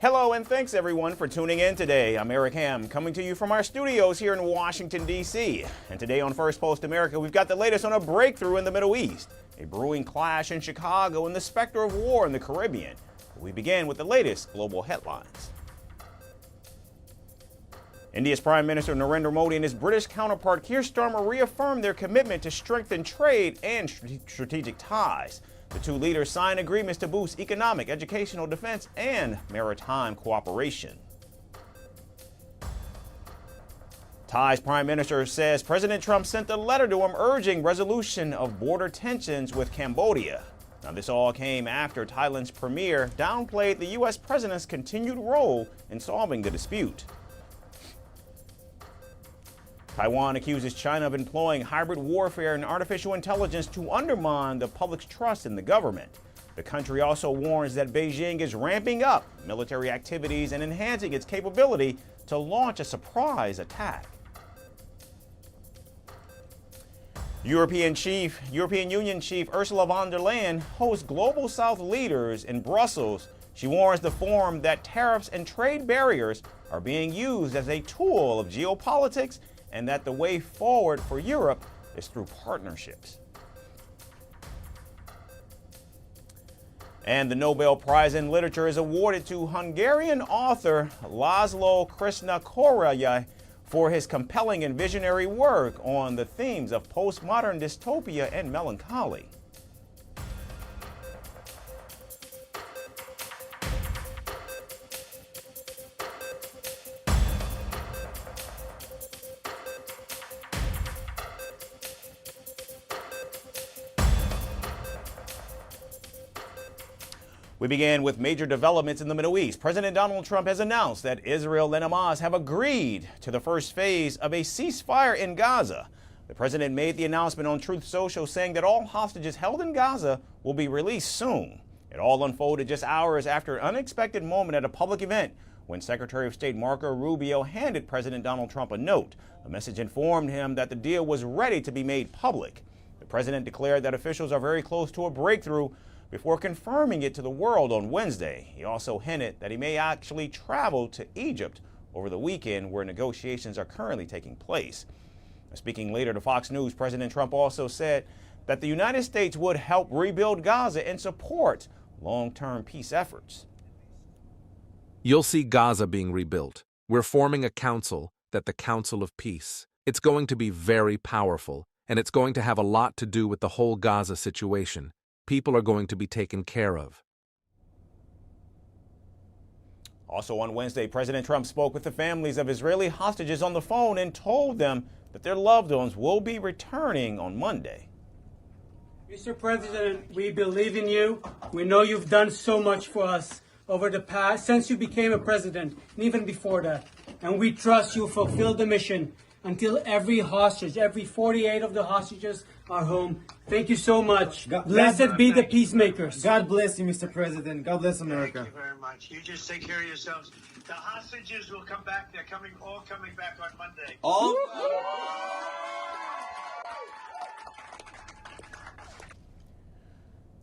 Hello and thanks everyone for tuning in today. I'm Eric Ham coming to you from our studios here in Washington, D.C. And today on Firstpost America, we've got the latest on a breakthrough in the Middle East, a brewing clash in Chicago, and the specter of war in the Caribbean. We begin with the latest global headlines. India's Prime Minister Narendra Modi and his British counterpart Keir Starmer reaffirmed their commitment to strengthen trade and strategic ties. The two leaders signed agreements to boost economic, educational, defense, and maritime cooperation. Thai's Prime Minister says President Trump sent a letter to him urging resolution of border tensions with Cambodia. Now, this all came after Thailand's premier downplayed the U.S. president's continued role in solving the dispute. Taiwan accuses China of employing hybrid warfare and artificial intelligence to undermine the public's trust in the government. The country also warns that Beijing is ramping up military activities and enhancing its capability to launch a surprise attack. European Union Chief Ursula von der Leyen hosts Global South leaders in Brussels. She warns the forum that tariffs and trade barriers are being used as a tool of geopolitics and that the way forward for Europe is through partnerships. And the Nobel Prize in Literature is awarded to Hungarian author Laszlo Krishna-Korya for his compelling and visionary work on the themes of postmodern dystopia and melancholy. We begin with major developments in the Middle East. President Donald Trump has announced that Israel and Hamas have agreed to the first phase of a ceasefire in Gaza. The president made the announcement on Truth Social, saying that all hostages held in Gaza will be released soon. It all unfolded just hours after an unexpected moment at a public event when Secretary of State Marco Rubio handed President Donald Trump a note. The message informed him that the deal was ready to be made public. The president declared that officials are very close to a breakthrough before confirming it to the world on Wednesday. He also hinted that he may actually travel to Egypt over the weekend, where negotiations are currently taking place. Speaking later to Fox News, President Trump also said that the United States would help rebuild Gaza and support long-term peace efforts. You'll see Gaza being rebuilt. We're forming a council, the Council of Peace. It's going to be very powerful, and it's going to have a lot to do with the whole Gaza situation. People are going to be taken care of. Also on Wednesday, President Trump spoke with the families of Israeli hostages on the phone and told them that their loved ones will be returning on Monday. Mr. President, we believe in you. We know you've done so much for us over the past, since you became a president, and even before that. And we trust you fulfill the mission until every hostage, every 48 of the hostages are home. Thank you so much. Blessed be the peacemakers. God bless you, Mr. President. God bless America. Thank you very much. You just take care of yourselves. The hostages will come back. They're all coming back on Monday. All.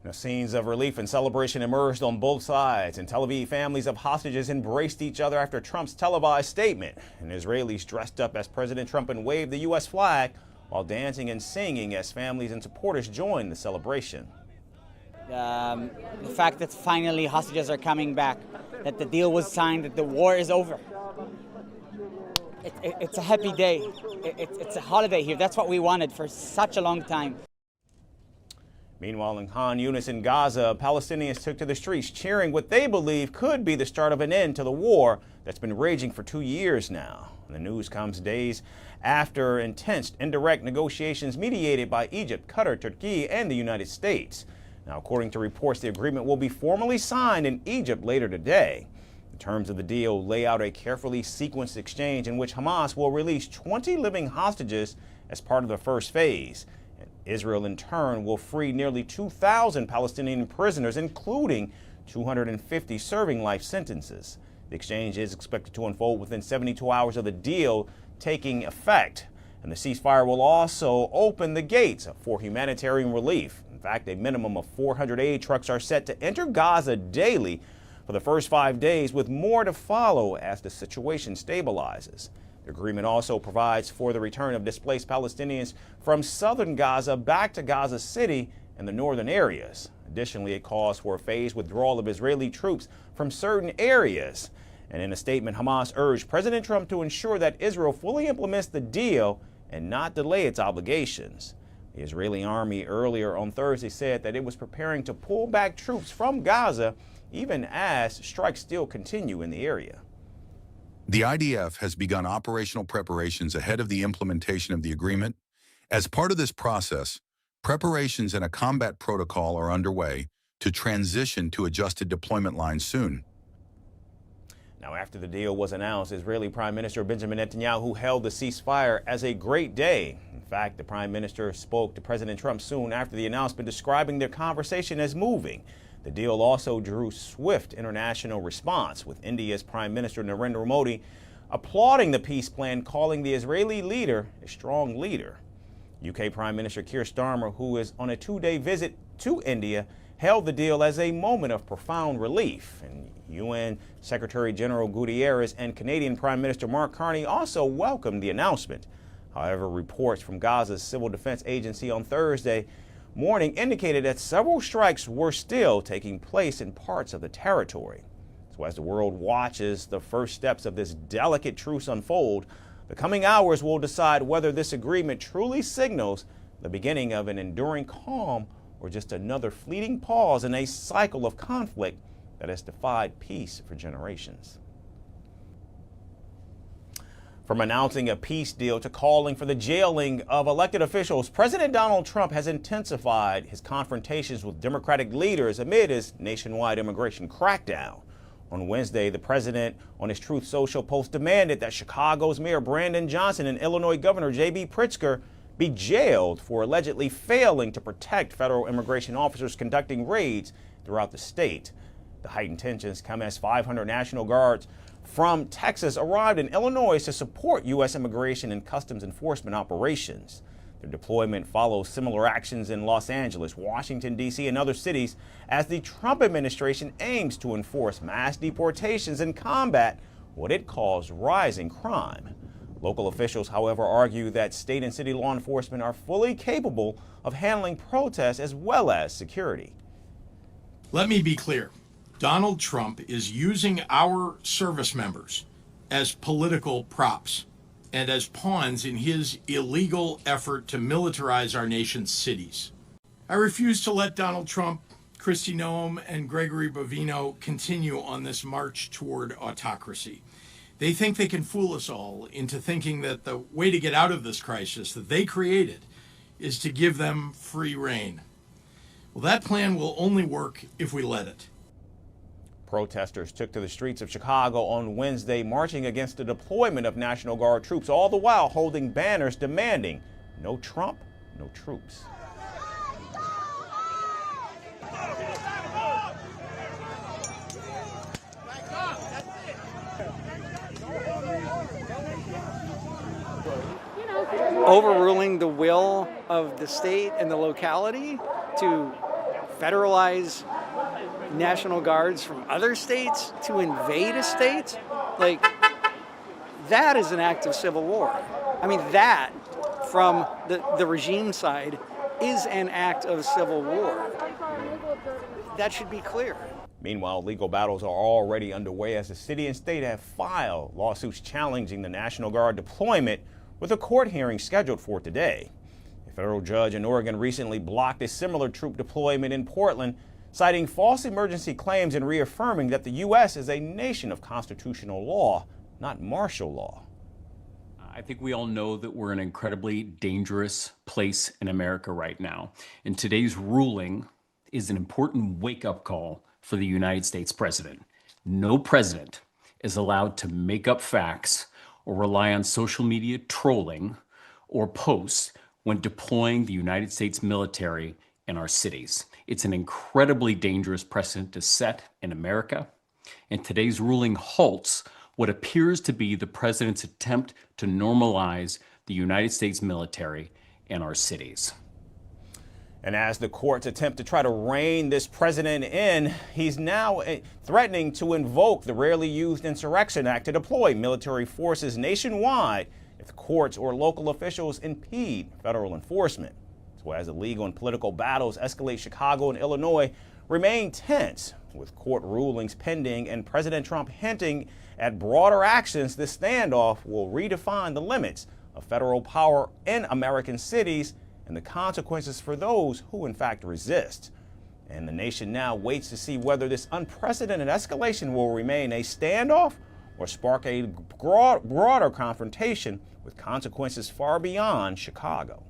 Now, scenes of relief and celebration emerged on both sides. In Tel Aviv, families of hostages embraced each other after Trump's televised statement. And Israelis dressed up as President Trump and waved the U.S. flag while dancing and singing as families and supporters joined the celebration. The fact that finally hostages are coming back, that the deal was signed, that the war is over. It's a happy day. It's a holiday here. That's what we wanted for such a long time. Meanwhile, in Khan Yunis in Gaza, Palestinians took to the streets cheering what they believe could be the start of an end to the war that's been raging for 2 years now. And the news comes days after intense indirect negotiations mediated by Egypt, Qatar, Turkey, and the United States. Now, according to reports, the agreement will be formally signed in Egypt later today. The terms of the deal lay out a carefully sequenced exchange in which Hamas will release 20 living hostages as part of the first phase. Israel, in turn, will free nearly 2,000 Palestinian prisoners, including 250 serving life sentences. The exchange is expected to unfold within 72 hours of the deal taking effect. And the ceasefire will also open the gates for humanitarian relief. In fact, a minimum of 400 aid trucks are set to enter Gaza daily for the first 5 days, with more to follow as the situation stabilizes. The agreement also provides for the return of displaced Palestinians from southern Gaza back to Gaza City and the northern areas. Additionally, it calls for a phased withdrawal of Israeli troops from certain areas. And in a statement, Hamas urged President Trump to ensure that Israel fully implements the deal and not delay its obligations. The Israeli army earlier on Thursday said that it was preparing to pull back troops from Gaza even as strikes still continue in the area. The IDF has begun operational preparations ahead of the implementation of the agreement. As part of this process, preparations and a combat protocol are underway to transition to adjusted deployment lines soon. Now, after the deal was announced, Israeli Prime Minister Benjamin Netanyahu hailed the ceasefire as a great day. In fact, the Prime Minister spoke to President Trump soon after the announcement, describing their conversation as moving. The deal also drew swift international response, with India's Prime Minister Narendra Modi applauding the peace plan, calling the Israeli leader a strong leader. UK Prime Minister Keir Starmer, who is on a 2-day visit to India, hailed the deal as a moment of profound relief. And UN Secretary General Guterres and Canadian Prime Minister Mark Carney also welcomed the announcement. However, reports from Gaza's Civil Defense Agency on Thursday morning indicated that several strikes were still taking place in parts of the territory. So as the world watches the first steps of this delicate truce unfold, the coming hours will decide whether this agreement truly signals the beginning of an enduring calm or just another fleeting pause in a cycle of conflict that has defied peace for generations. From announcing a peace deal to calling for the jailing of elected officials, President Donald Trump has intensified his confrontations with Democratic leaders amid his nationwide immigration crackdown. On Wednesday, the president, on his Truth Social post, demanded that Chicago's Mayor Brandon Johnson and Illinois Governor J.B. Pritzker be jailed for allegedly failing to protect federal immigration officers conducting raids throughout the state. The heightened tensions come as 500 National Guards from Texas arrived in Illinois to support U.S. immigration and customs enforcement operations. Their deployment follows similar actions in Los Angeles, Washington, D.C., and other cities as the Trump administration aims to enforce mass deportations and combat what it calls rising crime. Local officials, however, argue that state and city law enforcement are fully capable of handling protests as well as security. Let me be clear. Donald Trump is using our service members as political props and as pawns in his illegal effort to militarize our nation's cities. I refuse to let Donald Trump, Kristi Noem, and Gregory Bovino continue on this march toward autocracy. They think they can fool us all into thinking that the way to get out of this crisis that they created is to give them free rein. Well, that plan will only work if we let it. Protesters took to the streets of Chicago on Wednesday, marching against the deployment of National Guard troops, all the while holding banners demanding no Trump, no troops. Overruling the will of the state and the locality to federalize National Guards from other states to invade a state, like, that is an act of civil war. I mean, that, from the regime side, is an act of civil war. That should be clear. Meanwhile, legal battles are already underway as the city and state have filed lawsuits challenging the National Guard deployment, with a court hearing scheduled for today. A federal judge in Oregon recently blocked a similar troop deployment in Portland, citing false emergency claims and reaffirming that the U.S. is a nation of constitutional law, not martial law. I think we all know that we're in an incredibly dangerous place in America right now. And today's ruling is an important wake-up call for the United States president. No president is allowed to make up facts or rely on social media trolling or posts when deploying the United States military in our cities. It's an incredibly dangerous precedent to set in America, and today's ruling halts what appears to be the president's attempt to normalize the United States military in our cities. And as the courts attempt to try to rein this president in, he's now threatening to invoke the rarely used Insurrection Act to deploy military forces nationwide if courts or local officials impede federal enforcement. So as the legal and political battles escalate, Chicago and Illinois remain tense, with court rulings pending and President Trump hinting at broader actions. This standoff will redefine the limits of federal power in American cities and the consequences for those who in fact resist. And the nation now waits to see whether this unprecedented escalation will remain a standoff or spark a broader confrontation with consequences far beyond Chicago.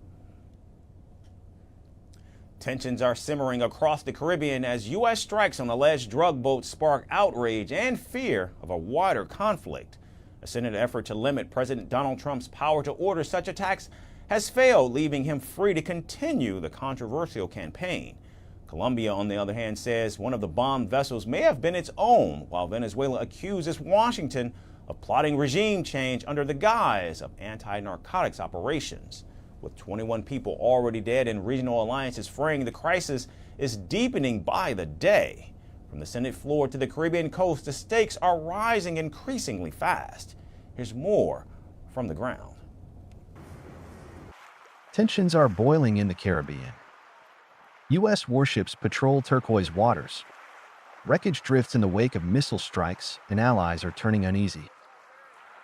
Tensions are simmering across the Caribbean as U.S. strikes on alleged drug boats spark outrage and fear of a wider conflict. A Senate effort to limit President Donald Trump's power to order such attacks has failed, leaving him free to continue the controversial campaign. Colombia, on the other hand, says one of the bombed vessels may have been its own, while Venezuela accuses Washington of plotting regime change under the guise of anti-narcotics operations. With 21 people already dead and regional alliances fraying, the crisis is deepening by the day. From the Senate floor to the Caribbean coast, the stakes are rising increasingly fast. Here's more from the ground. Tensions are boiling in the Caribbean. U.S. warships patrol turquoise waters. Wreckage drifts in the wake of missile strikes, and allies are turning uneasy.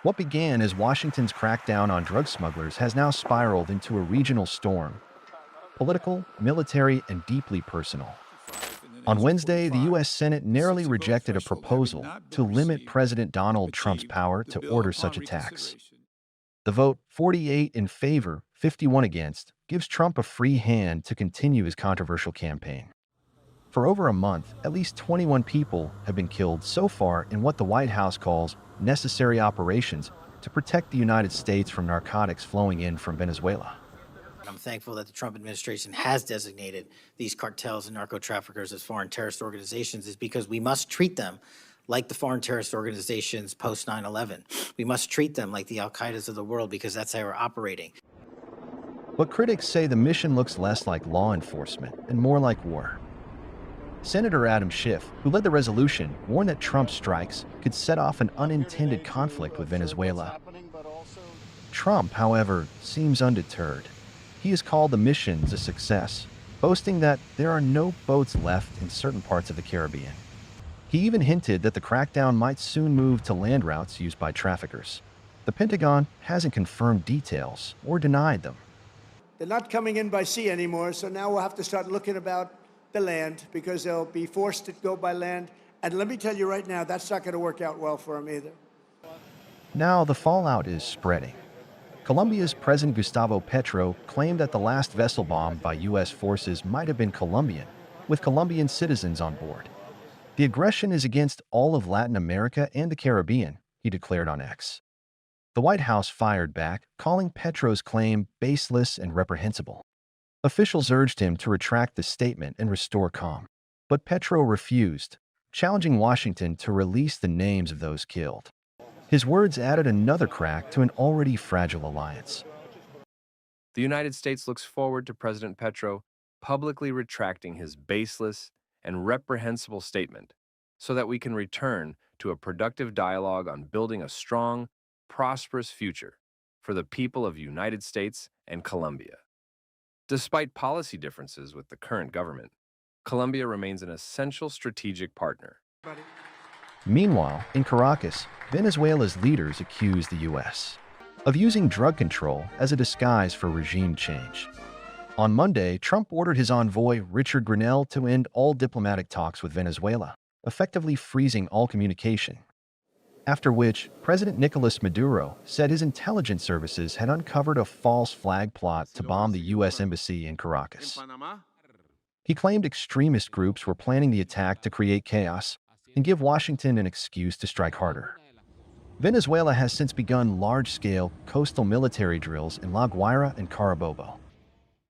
What began as Washington's crackdown on drug smugglers has now spiraled into a regional storm. Political, military, and deeply personal. On Wednesday, the U.S. Senate narrowly rejected a proposal to limit President Donald Trump's power to order such attacks. The vote, 48 in favor, 51 against, gives Trump a free hand to continue his controversial campaign. For over a month, at least 21 people have been killed so far in what the White House calls necessary operations to protect the United States from narcotics flowing in from Venezuela. I'm thankful that the Trump administration has designated these cartels and narco-traffickers as foreign terrorist organizations, is because we must treat them like the foreign terrorist organizations post 9/11. We must treat them like the Al-Qaedas of the world, because that's how we're operating. But critics say the mission looks less like law enforcement and more like war. Senator Adam Schiff, who led the resolution, warned that Trump's strikes could set off an unintended conflict with Venezuela. Trump, however, seems undeterred. He has called the missions a success, boasting that there are no boats left in certain parts of the Caribbean. He even hinted that the crackdown might soon move to land routes used by traffickers. The Pentagon hasn't confirmed details or denied them. They're not coming in by sea anymore, so now we'll have to start looking about the land, because they'll be forced to go by land. And let me tell you right now, that's not going to work out well for them either. Now the fallout is spreading. Colombia's President Gustavo Petro claimed that the last vessel bombed by U.S. forces might have been Colombian, with Colombian citizens on board. The aggression is against all of Latin America and the Caribbean, he declared on X. The White House fired back, calling Petro's claim baseless and reprehensible. Officials urged him to retract the statement and restore calm. But Petro refused, challenging Washington to release the names of those killed. His words added another crack to an already fragile alliance. The United States looks forward to President Petro publicly retracting his baseless and reprehensible statement so that we can return to a productive dialogue on building a strong, prosperous future for the people of the United States and Colombia. Despite policy differences with the current government, Colombia remains an essential strategic partner. Meanwhile, in Caracas, Venezuela's leaders accuse the U.S. of using drug control as a disguise for regime change. On Monday, Trump ordered his envoy, Richard Grenell, to end all diplomatic talks with Venezuela, effectively freezing all communication. After which, President Nicolas Maduro said his intelligence services had uncovered a false flag plot to bomb the U.S. Embassy in Caracas. He claimed extremist groups were planning the attack to create chaos and give Washington an excuse to strike harder. Venezuela has since begun large-scale coastal military drills in La Guaira and Carabobo.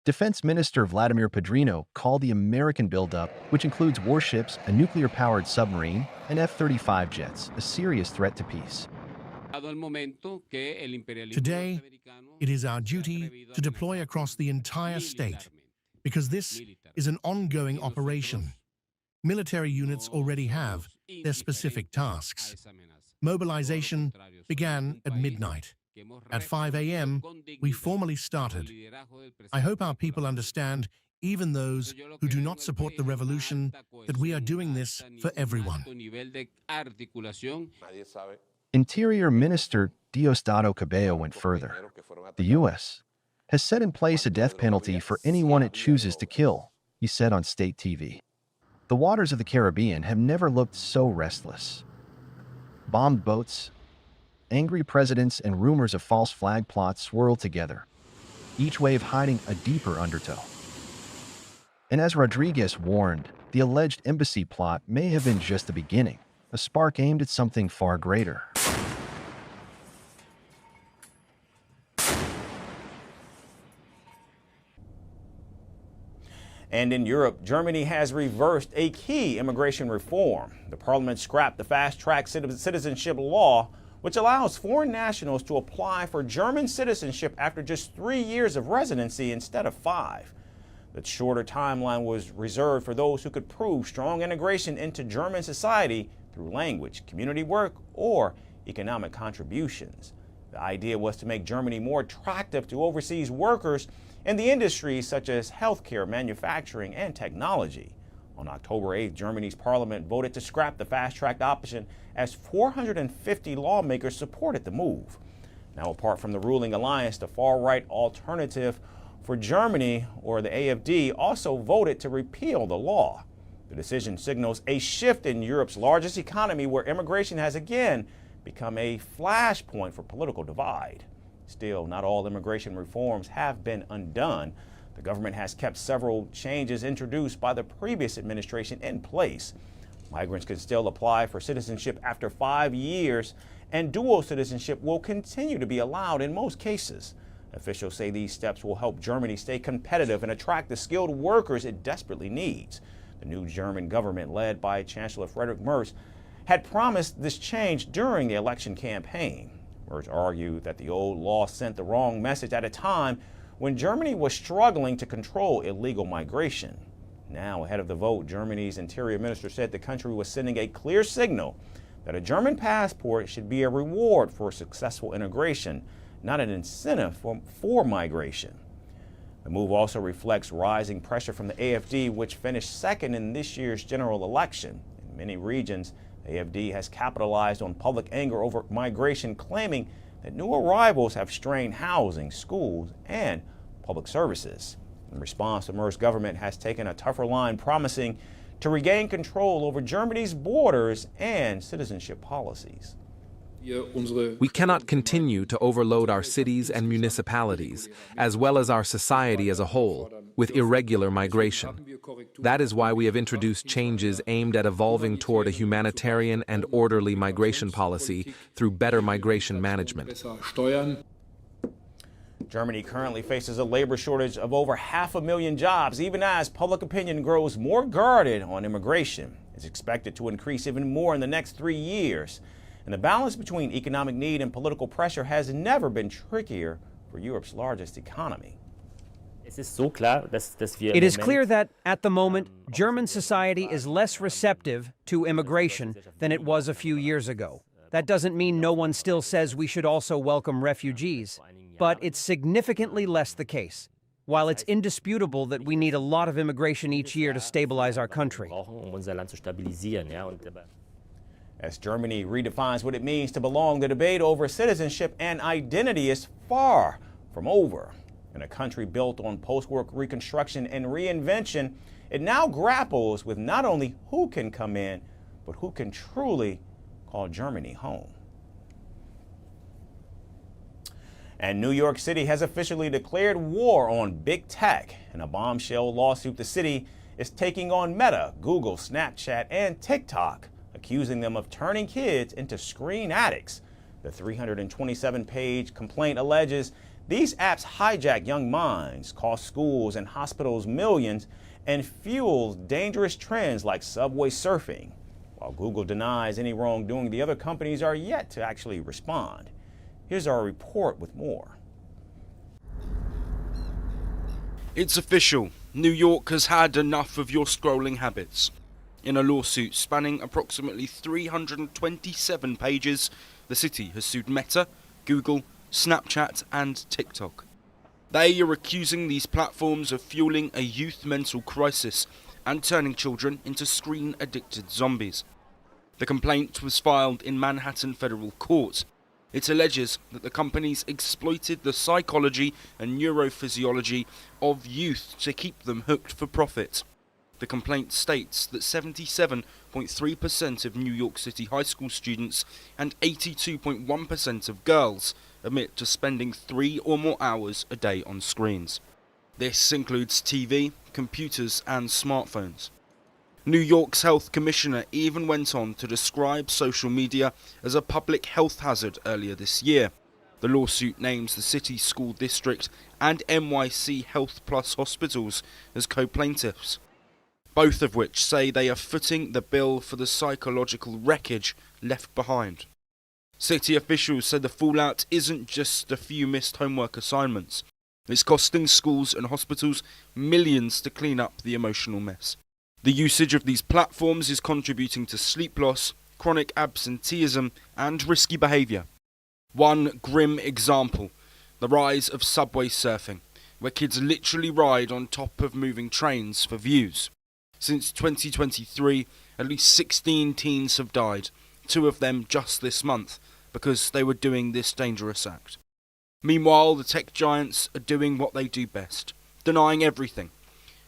Defense Minister Vladimir Padrino called the American buildup, which includes warships, a nuclear-powered submarine, and F-35 jets, a serious threat to peace. Today, it is our duty to deploy across the entire state because this is an ongoing operation. Military units already have their specific tasks. Mobilization began at midnight. At 5 a.m., we formally started. I hope our people understand, even those who do not support the revolution, that we are doing this for everyone. Interior Minister Diosdado Cabello went further. The U.S. has set in place a death penalty for anyone it chooses to kill, he said on state TV. The waters of the Caribbean have never looked so restless. Bombed boats, angry presidents, and rumors of false flag plots swirl together, each wave hiding a deeper undertow. And as Rodriguez warned, the alleged embassy plot may have been just the beginning, a spark aimed at something far greater. And in Europe, Germany has reversed a key immigration reform. The parliament scrapped the fast-track citizenship law, which allows foreign nationals to apply for German citizenship after just 3 years of residency instead of 5. The shorter timeline was reserved for those who could prove strong integration into German society through language, community work, or economic contributions. The idea was to make Germany more attractive to overseas workers in the industries such as healthcare, manufacturing, and technology. On October 8th, Germany's parliament voted to scrap the fast-track option as 450 lawmakers supported the move. Now, apart from the ruling alliance, the far-right Alternative for Germany, or the AfD, also voted to repeal the law. The decision signals a shift in Europe's largest economy, where immigration has again become a flashpoint for political divide. Still, not all immigration reforms have been undone. The government has kept several changes introduced by the previous administration in place. Migrants can still apply for citizenship after 5 years, and dual citizenship will continue to be allowed in most cases. Officials say these steps will help Germany stay competitive and attract the skilled workers it desperately needs. The new German government, led by Chancellor Friedrich Merz, had promised this change during the election campaign. Merz argued that the old law sent the wrong message at a time when Germany was struggling to control illegal migration. Now, ahead of the vote, Germany's interior minister said the country was sending a clear signal that a German passport should be a reward for successful integration, not an incentive for migration. The move also reflects rising pressure from the AfD, which finished second in this year's general election. In many regions, the AfD has capitalized on public anger over migration, claiming that new arrivals have strained housing, schools, and public services. In response, the Merz government has taken a tougher line, promising to regain control over Germany's borders and citizenship policies. We cannot continue to overload our cities and municipalities, as well as our society as a whole, with irregular migration. That is why we have introduced changes aimed at evolving toward a humanitarian and orderly migration policy through better migration management. Germany currently faces a labor shortage of over 500,000 jobs, even as public opinion grows more guarded on immigration. It's expected to increase even more in the next 3 years. And the balance between economic need and political pressure has never been trickier for Europe's largest economy. It is clear that, at the moment, German society is less receptive to immigration than it was a few years ago. That doesn't mean no one still says we should also welcome refugees, but it's significantly less the case. While it's indisputable that we need a lot of immigration each year to stabilize our country. As Germany redefines what it means to belong, the debate over citizenship and identity is far from over. In a country built on post-war reconstruction and reinvention, it now grapples with not only who can come in, but who can truly call Germany home. And New York City has officially declared war on big tech. In a bombshell lawsuit, the city is taking on Meta, Google, Snapchat, and TikTok, accusing them of turning kids into screen addicts. The 327-page complaint alleges these apps hijack young minds, cost schools and hospitals millions, and fuel dangerous trends like subway surfing. While Google denies any wrongdoing, the other companies are yet to actually respond. Here's our report with more. It's official. New York has had enough of your scrolling habits. In a lawsuit spanning approximately 327 pages, the city has sued Meta, Google, Snapchat and TikTok. They are accusing these platforms of fueling a youth mental crisis and turning children into screen-addicted zombies. The complaint was filed in Manhattan federal court. It alleges that the companies exploited the psychology and neurophysiology of youth to keep them hooked for profit. The complaint states that 77.3% of New York City high school students and 82.1% of girls admit to spending 3 or more hours a day on screens. This includes TV, computers and smartphones. New York's health commissioner even went on to describe social media as a public health hazard earlier this year. The lawsuit names the city school district and NYC Health Plus hospitals as co-plaintiffs, both of which say they are footing the bill for the psychological wreckage left behind. City officials said the fallout isn't just a few missed homework assignments. It's costing schools and hospitals millions to clean up the emotional mess. The usage of these platforms is contributing to sleep loss, chronic absenteeism, and risky behaviour. One grim example, the rise of subway surfing, where kids literally ride on top of moving trains for views. Since 2023, at least 16 teens have died, 2 of them just this month, because they were doing this dangerous act. Meanwhile, the tech giants are doing what they do best, denying everything.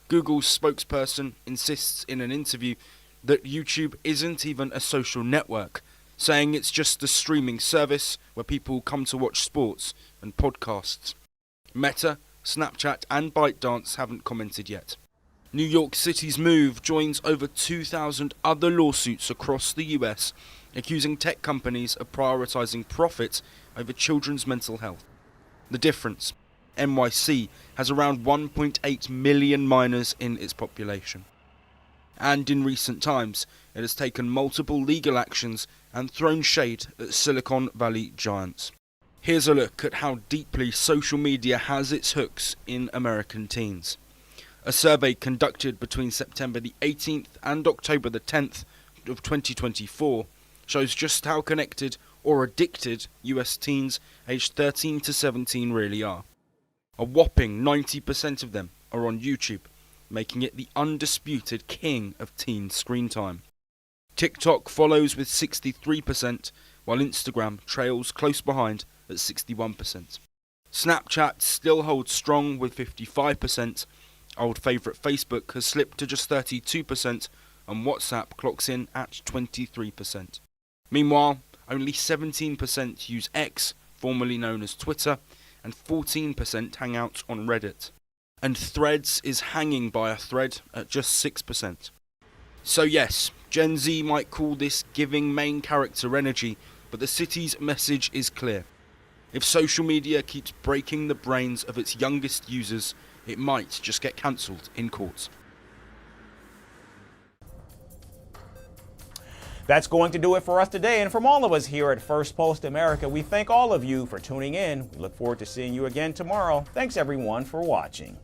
Google's spokesperson insists in an interview that YouTube isn't even a social network, saying it's just a streaming service where people come to watch sports and podcasts. Meta, Snapchat and ByteDance haven't commented yet. New York City's move joins over 2,000 other lawsuits across the US, accusing tech companies of prioritizing profit over children's mental health. The difference: NYC has around 1.8 million minors in its population. And in recent times, it has taken multiple legal actions and thrown shade at Silicon Valley giants. Here's a look at how deeply social media has its hooks in American teens. A survey conducted between September the 18th and October the 10th of 2024 shows just how connected or addicted US teens aged 13 to 17 really are. A whopping 90% of them are on YouTube, making it the undisputed king of teen screen time. TikTok follows with 63%, while Instagram trails close behind at 61%. Snapchat still holds strong with 55%, old favourite Facebook has slipped to just 32%, and WhatsApp clocks in at 23%. Meanwhile, only 17% use X, formerly known as Twitter, and 14% hang out on Reddit. And Threads is hanging by a thread at just 6%. So yes, Gen Z might call this giving main character energy, but the city's message is clear. If social media keeps breaking the brains of its youngest users, it might just get cancelled in court. That's going to do it for us today, and from all of us here at First Post America, we thank all of you for tuning in. We look forward to seeing you again tomorrow. Thanks everyone for watching.